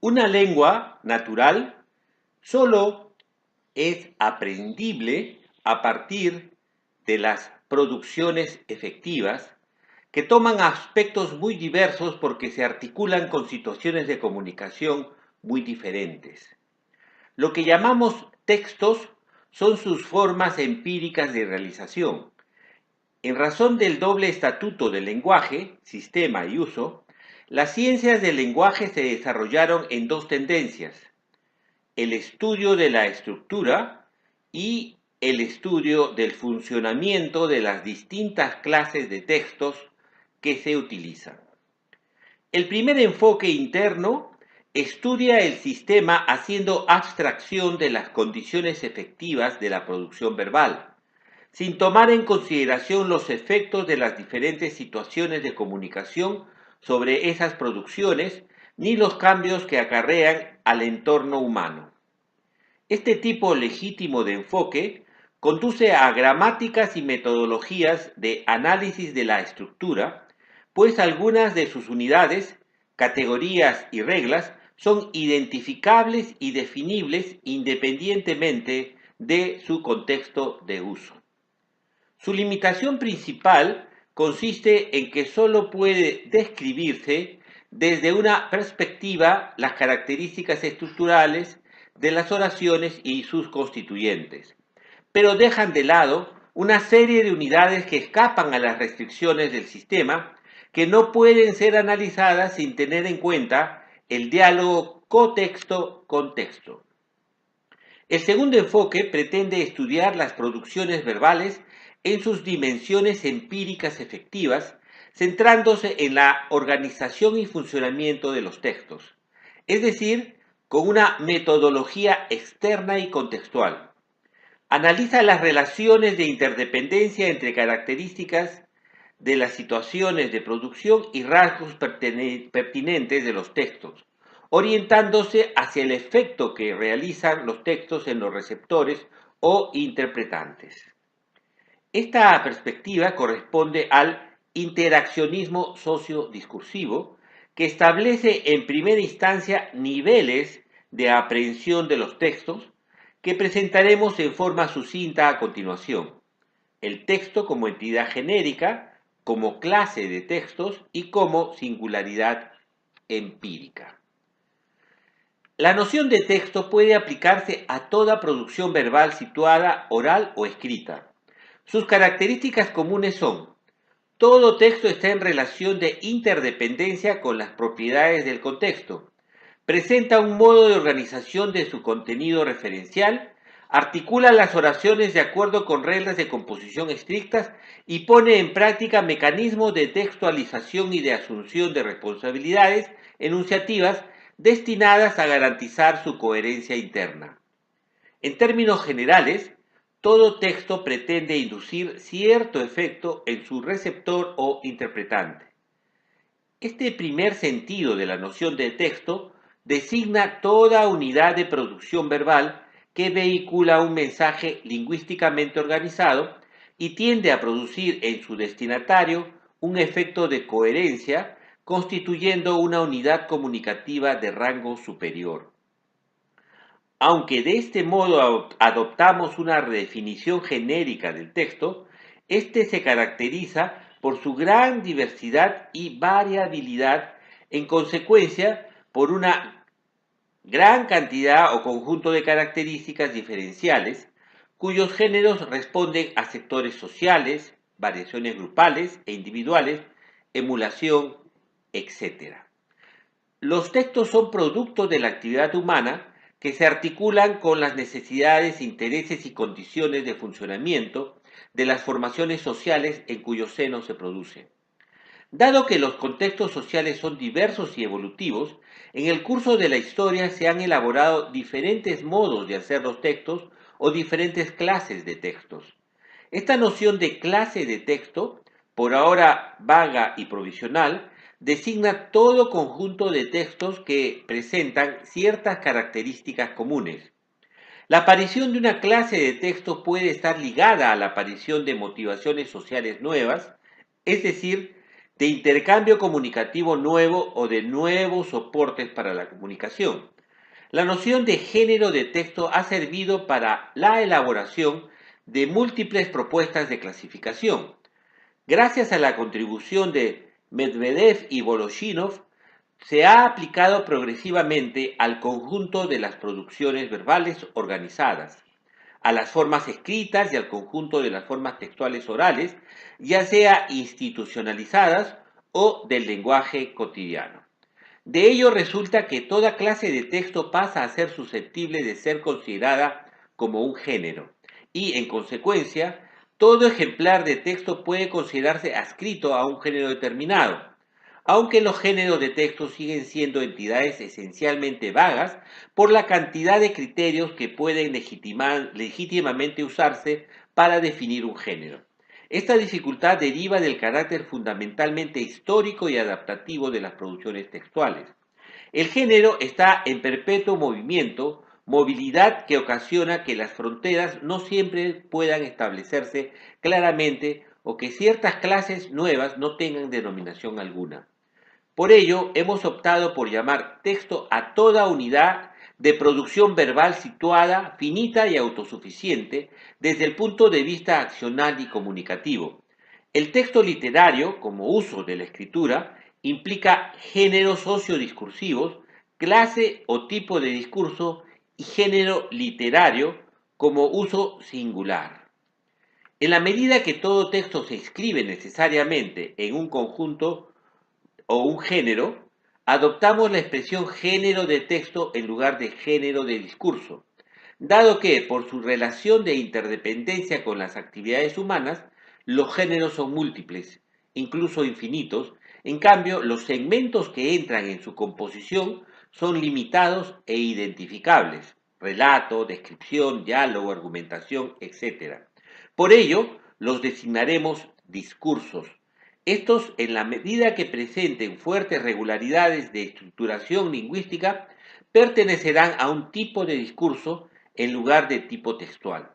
Una lengua natural solo es aprendible a partir de las producciones efectivas que toman aspectos muy diversos porque se articulan con situaciones de comunicación muy diferentes. Lo que llamamos textos son sus formas empíricas de realización. En razón del doble estatuto del lenguaje, sistema y uso, las ciencias del lenguaje se desarrollaron en dos tendencias: el estudio de la estructura y el estudio del funcionamiento de las distintas clases de textos que se utilizan. El primer enfoque interno estudia el sistema haciendo abstracción de las condiciones efectivas de la producción verbal, sin tomar en consideración los efectos de las diferentes situaciones de comunicación sobre esas producciones ni los cambios que acarrean al entorno humano. Este tipo legítimo de enfoque conduce a gramáticas y metodologías de análisis de la estructura, pues algunas de sus unidades, categorías y reglas son identificables y definibles independientemente de su contexto de uso. Su limitación principal consiste en que sólo puede describirse desde una perspectiva las características estructurales de las oraciones y sus constituyentes, pero dejan de lado una serie de unidades que escapan a las restricciones del sistema, que no pueden ser analizadas sin tener en cuenta el diálogo cotexto-contexto. El segundo enfoque pretende estudiar las producciones verbales en sus dimensiones empíricas efectivas, centrándose en la organización y funcionamiento de los textos, es decir, con una metodología externa y contextual. Analiza las relaciones de interdependencia entre características de las situaciones de producción y rasgos pertinentes de los textos, orientándose hacia el efecto que realizan los textos en los receptores o interpretantes. Esta perspectiva corresponde al interaccionismo sociodiscursivo, que establece en primera instancia niveles de aprehensión de los textos que presentaremos en forma sucinta a continuación: el texto como entidad genérica, como clase de textos y como singularidad empírica. La noción de texto puede aplicarse a toda producción verbal situada oral o escrita. Sus características comunes son: todo texto está en relación de interdependencia con las propiedades del contexto. Presenta un modo de organización de su contenido referencial, articula las oraciones de acuerdo con reglas de composición estrictas y pone en práctica mecanismos de textualización y de asunción de responsabilidades enunciativas destinadas a garantizar su coherencia interna. En términos generales, todo texto pretende inducir cierto efecto en su receptor o interpretante. Este primer sentido de la noción de texto designa toda unidad de producción verbal que vehicula un mensaje lingüísticamente organizado y tiende a producir en su destinatario un efecto de coherencia, constituyendo una unidad comunicativa de rango superior. Aunque de este modo adoptamos una redefinición genérica del texto, este se caracteriza por su gran diversidad y variabilidad, en consecuencia por una gran cantidad o conjunto de características diferenciales, cuyos géneros responden a sectores sociales, variaciones grupales e individuales, emulación, etc. Los textos son productos de la actividad humana que se articulan con las necesidades, intereses y condiciones de funcionamiento de las formaciones sociales en cuyo seno se producen. Dado que los contextos sociales son diversos y evolutivos, en el curso de la historia se han elaborado diferentes modos de hacer los textos o diferentes clases de textos. Esta noción de clase de texto, por ahora vaga y provisional, designa todo conjunto de textos que presentan ciertas características comunes. La aparición de una clase de texto puede estar ligada a la aparición de motivaciones sociales nuevas, es decir, de intercambio comunicativo nuevo o de nuevos soportes para la comunicación. La noción de género de texto ha servido para la elaboración de múltiples propuestas de clasificación. Gracias a la contribución de Medvedev y Voloshinov, se ha aplicado progresivamente al conjunto de las producciones verbales organizadas, a las formas escritas y al conjunto de las formas textuales orales, ya sea institucionalizadas o del lenguaje cotidiano. De ello resulta que toda clase de texto pasa a ser susceptible de ser considerada como un género y, en consecuencia, todo ejemplar de texto puede considerarse adscrito a un género determinado, aunque los géneros de texto siguen siendo entidades esencialmente vagas por la cantidad de criterios que pueden legítimamente usarse para definir un género. Esta dificultad deriva del carácter fundamentalmente histórico y adaptativo de las producciones textuales. El género está en perpetuo movimiento, movilidad que ocasiona que las fronteras no siempre puedan establecerse claramente o que ciertas clases nuevas no tengan denominación alguna. Por ello, hemos optado por llamar texto a toda unidad de producción verbal situada, finita y autosuficiente desde el punto de vista accional y comunicativo. El texto literario, como uso de la escritura, implica géneros sociodiscursivos, clase o tipo de discurso y género literario como uso singular. En la medida que todo texto se inscribe necesariamente en un conjunto o un género, adoptamos la expresión género de texto en lugar de género de discurso, dado que, por su relación de interdependencia con las actividades humanas, los géneros son múltiples, incluso infinitos. En cambio, los segmentos que entran en su composición son limitados e identificables: relato, descripción, diálogo, argumentación, etc. Por ello, los designaremos discursos. Estos, en la medida que presenten fuertes regularidades de estructuración lingüística, pertenecerán a un tipo de discurso en lugar de tipo textual.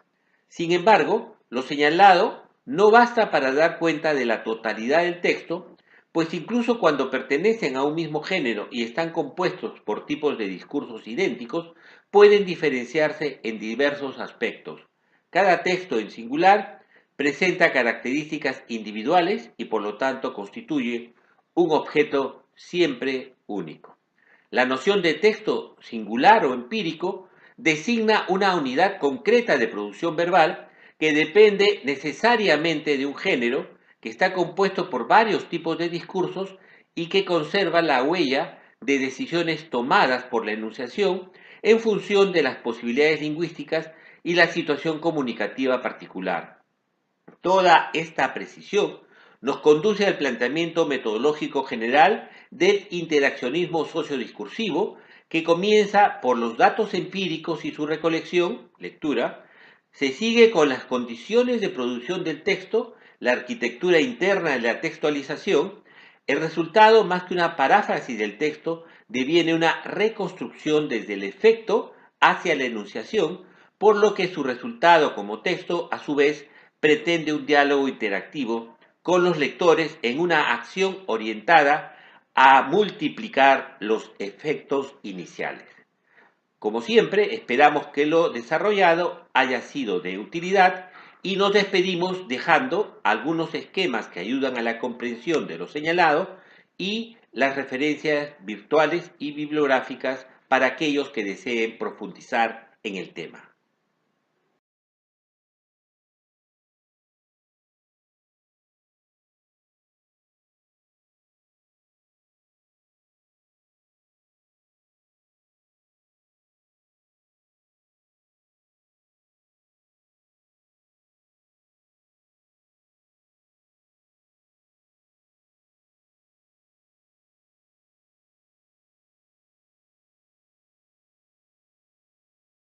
Sin embargo, lo señalado no basta para dar cuenta de la totalidad del texto, pues incluso cuando pertenecen a un mismo género y están compuestos por tipos de discursos idénticos, pueden diferenciarse en diversos aspectos. Cada texto en singular presenta características individuales y por lo tanto constituye un objeto siempre único. La noción de texto singular o empírico designa una unidad concreta de producción verbal que depende necesariamente de un género, que está compuesto por varios tipos de discursos y que conserva la huella de decisiones tomadas por la enunciación en función de las posibilidades lingüísticas y la situación comunicativa particular. Toda esta precisión nos conduce al planteamiento metodológico general del interaccionismo sociodiscursivo, que comienza por los datos empíricos y su recolección, lectura, se sigue con las condiciones de producción del texto, la arquitectura interna de la textualización. El resultado, más que una paráfrasis del texto, deviene una reconstrucción desde el efecto hacia la enunciación, por lo que su resultado como texto, a su vez, pretende un diálogo interactivo con los lectores en una acción orientada a multiplicar los efectos iniciales. Como siempre, esperamos que lo desarrollado haya sido de utilidad y nos despedimos dejando algunos esquemas que ayudan a la comprensión de lo señalado y las referencias virtuales y bibliográficas para aquellos que deseen profundizar en el tema.